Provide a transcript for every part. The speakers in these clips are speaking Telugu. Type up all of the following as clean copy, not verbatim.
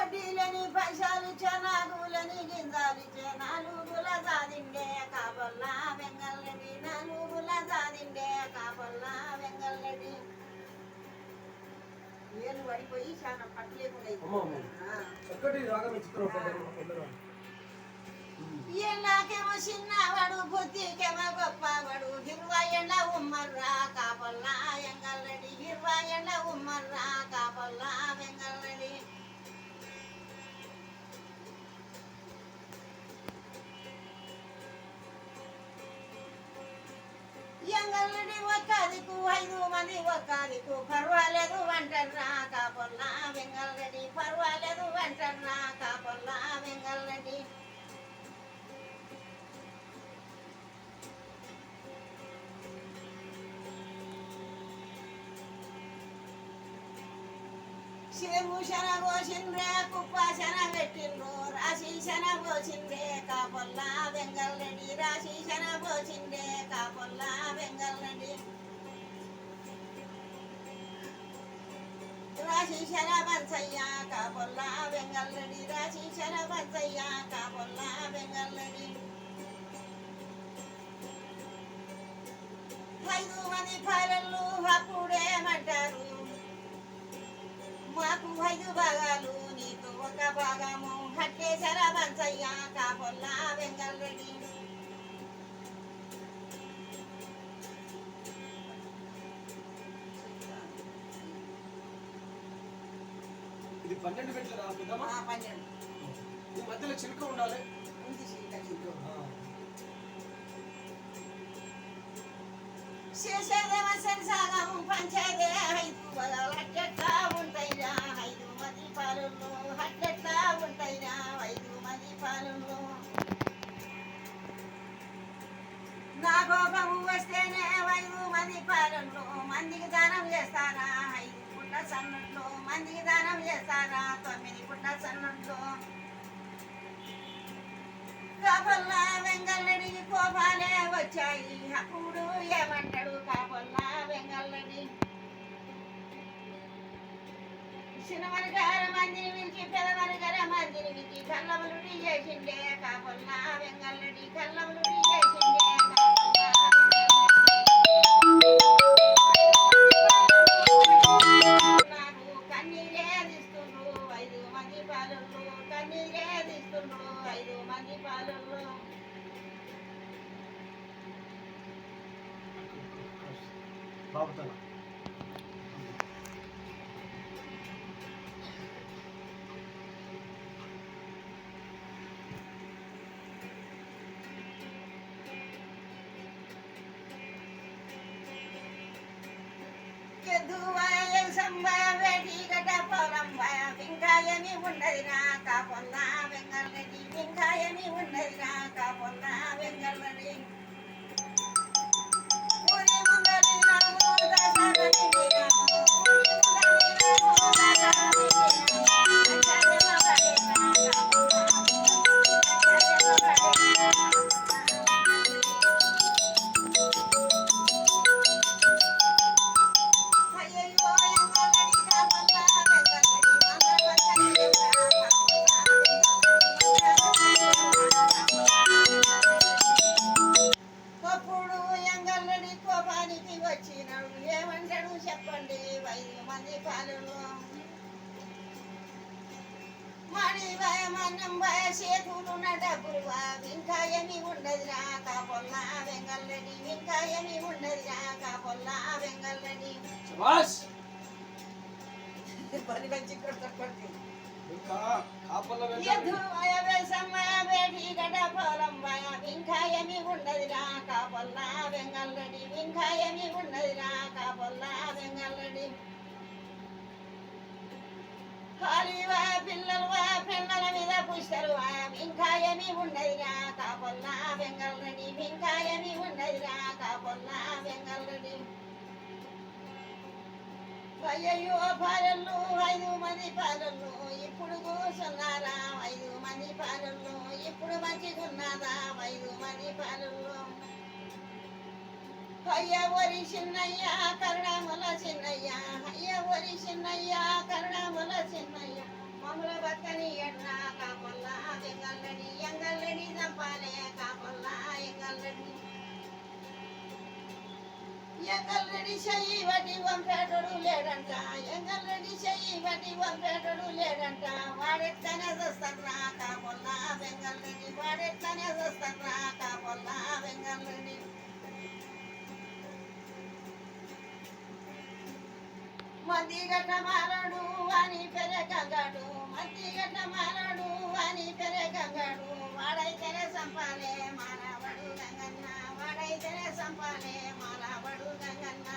వడ్డీలని పైసలు చెనాగులని గింజాలిచ్చే నాలుగుల జాదిండే కాబల్లా వెంగళరెడ్డి నాలుగుల జాదిండే కాబల్లా వెంగళరెడ్డి ఏళ్ళు పడిపోయి చాలా పట్టలేకుండా ఏళ్ళకేమో చిన్నవాడు బుద్ధికేమో గొప్పవాడు 20 ఏళ్ళ ఉమ్మర్రా కాబల్లా వెంగళరెడ్డి 20 ఏళ్ళ ఉమ్మర్రా కాబల్లా వెంగళరెడ్డి ఎంగల్రెడ్డి ఒక్కదికు 5 మంది ఒక్కదికు పర్వాలేదు అంటర్రా కాబల్లా వెంగళరెడ్డి పర్వాలేదు అంటర్రా కాబల్లా వెంగళరెడ్డి శివభూషణ పోసిండ్రే కుప్పాశన పెట్టిండ్రు రాశీశన పోసిండ్రే కాబల్లా వెంగళరెడ్డి రాశీశన పోసిండ్రే కాబల్లా వెంగళరెడ్డి రాశీశన బంచయ్య కాబల్లా వెంగళరెడ్డి రాశీశన బంచయ్య కాబల్లా వెంగళరెడ్డి 5 మంది పాలెళ్ళు అప్పుడేమంటారు మాకు 5 భాగాలు నీకు 1 భాగము హట్టేశర బంచయ్య కాబల్లా వెంగళరెడ్డి ఇది 12 గంటల రాబోదమ్మా 12 ఈ మధ్యలో చిలుక ఉండాలి శేషదేవ సరిసాగము పంచేదే 5 భాగాలు హట్టెట్లా ఉంటాయిరా 5 మంది పాలెళ్ళు హట్టెట్లా ఉంటాయిరా 5 మంది పాలెళ్ళు నా కోపము వస్తేనే 5 మంది పాలెళ్ళు మందికి దానం చేస్తారా 5 పుట్ట సన్నుట్లు మందికి దానం చేస్తారా 9 పుట్ట సన్నుట్లు కాబల్లా వెంగళరెడ్డికి కోపాలే వచ్చాయి అప్పుడు ఏమంటాడు కాబల్లా వెంగళరెడ్డి చిన్నమని గార మందిని పిలిచి పెదమని గార మందిని పిలిచి కల్లములుడి చేసిండే కాబల్లా వెంగళరెడ్డి కల్లములుడి చేసిండే నాకు కన్నీరే తీస్తుండ్రు 5 మంది పాలెళ్ళు కన్నీరే తీస్తుండ్రు 5 మంది పాలెళ్ళు బాబుతల ఇంకా ఏమి ఉండదురా కాబల్లా వెంగళరెడ్డి ఇంకా ఏమి ఉండదురా కాబల్లా వెంగళరెడ్డి ఊరి ముందరి రాము దశరథి రాము ఊరి ముందరి రాము దశరథి వచ్చినాడు ఏమంటాడు చెప్పండి 5 మంది పాలెళ్ళు మడి మన్నం చేతులు డబ్బులు ఇంకా ఏమి ఉండదురా కాబల్లా వెంగళరెడ్డి ఇంకా ఏమి ఉండదురా కాబల్లా వెంగళరెడ్డి పని మంచి కొట్టండి ఇంకా ఏమి ఉండదురా కాబల్లా వెంగళరెడ్డి ఇంకా ఏమి ఉండదురా కాబల్లా వెంగళరెడ్డి ఖాళీవా పిల్లల మీద పుస్తరు ఇంకా ఏమి ఉండదురా కాబల్లా వెంగళరెడ్డి ఇంకా ఏమి ఉండదురా కాబల్లా వెంగళరెడ్డి అయ్యయ్యో పాలెళ్ళు 5 మంది పాలెళ్ళు ఇప్పుడు కూర్చున్నారా 5 మంది పాలెళ్ళు ఇప్పుడు మంచిగున్నారా 5 మంది పాలెళ్ళు అయ్య ఒరి చిన్నయ్య కరుణముల చిన్నయ్య అయ్య ఒరి చిన్నయ్య కరుణముల చిన్నయ్య మమ్మల బతకని ఎడ్రా కాపల్లా వెంగళ్ళని ఎంగళ్ళని చంపాలే కాపల్లా ఎంగళ్ళని ఎంగళ్ళని చెయ్యి వడ్డి వంపేటడు లేడంట ఎంగళ్ళని చెయ్యి వడ్డి వంపేటడు లేడంట వాడెట్లనే చూస్తాడ్రా కాపల్లా వెంగళ్ళని వాడెట్లనే చూస్తాడ్రా కాపల్లా వెంగళ్ళని మందిగడ్డ మారడు అని పెరగంగాడు మందిగడ్డ మారడు అని పెరగంగాడు వాడైతేనే సంపాలే మానవడు గంగన్న వాడైతేనే సంపాలే మానవడు గంగన్న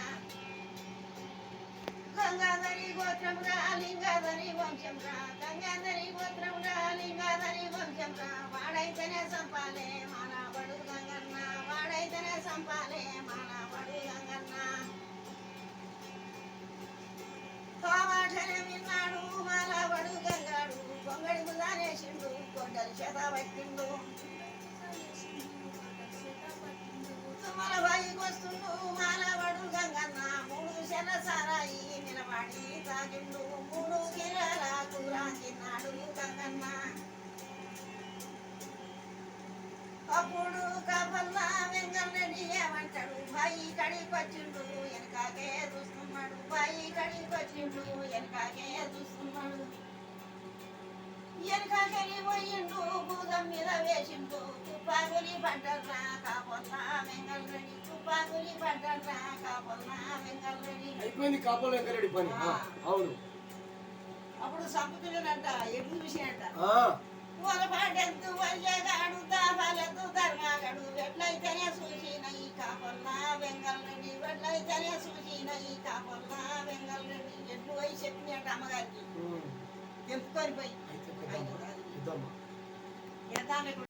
గంగాధరి గోత్రమురా లింగాధరి వంశంరా గంగాధరి గోత్రమురా లింగాధరి వంశంరా వాడైతేనే సంపాలే మానవడు గంగన్న వాడైతేనే సంపాలే మానవడు గంగన్న కామాక్షని విన్నాడు మాలవడు గంగాడు కొంగడి ముదానేసిండు కొండలు చేత పట్టిండు తుమ్మల బాయికి వస్తుండు మాలవడు గంగన్న 3 శన సారాయి నిలబడి తాగిండు 3 కిలోల కూర తిన్నాడు గంగన్న అప్పుడు కాపల్లా వెంగళ్ళని ఏమంటాడు బాయి కడికి వచ్చిండు వెనకాకే చూస్తున్నాడు బాయి కడికి వచ్చిండు వెనకాకే చూస్తున్నాడు వెనకాకెళ్ళి పోయిండు భూతం మీద వేసిండు తుపాకులి పడ్డర్రా కాపల్లా వెంగళ్ళని తుపాకులి పడ్డర్రా కాపల్లా వెంగళ్ళని అయిపోయింది కాపల వెంకరెడ్డి పని అవును అప్పుడు సంపుతులేనంట ఎటు చూసినట్ట ఆ, పొరపాటెందు వల్యగాడు దాపాలెందు ధర్మాగడు వెట్లయితేనే చూసిన ఈ కాపల్లా వెంగళ్ళని వెట్లయితేనే చూసిన ఈ కాపల్లా వెంగళ్ళని ఎడ్లు పోయి చెప్పినట్ట అమ్మగారికి ఉమ్. తెంపుకొని పోయి అయితే పెద్దమ్మ, పెద్దమ్మ ఎంత